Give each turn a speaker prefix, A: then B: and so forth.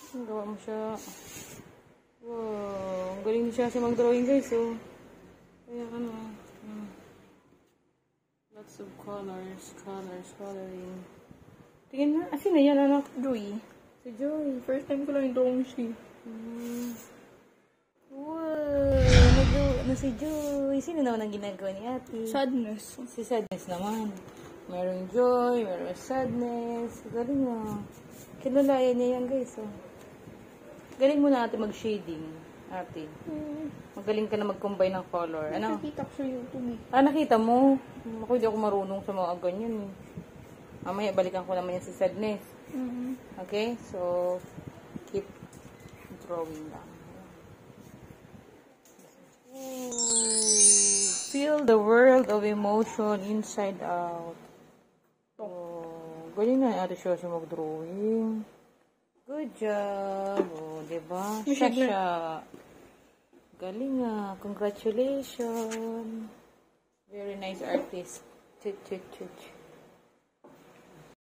A: Gawa mo siya. Wow. Ang galing siya mag-drawing, guys. So, kaya ano. Lots of colors. Coloring. Tingin na. Sino yan, anak?
B: Joy.
A: Si Joy.
B: First time ko lang yung drawing siya.
A: Wow. Ano si Joy? Sino naman ang ginagawa ni ate?
B: Sadness.
A: Si Sadness naman. Merong Joy, merong Sadness. Galing ah. Kinulayan niya yan, guys. Oh. Galing mo na ate mag-shading. Ate. Magaling ka na mag-combine ng color. Ano?
B: Nakikita ko sa YouTube eh.
A: Ah, nakita mo? Ako, hindi ako marunong sa mga ganyan eh. Mamaya, balikan ko naman yan si Sadness. Okay? So, keep drawing lang. Feel the world of emotion inside out. Oh, galing na ate siya mag-drawing. Good job. Oh, diba? Siya. Galing ah. Congratulations. Very nice artist. Chut.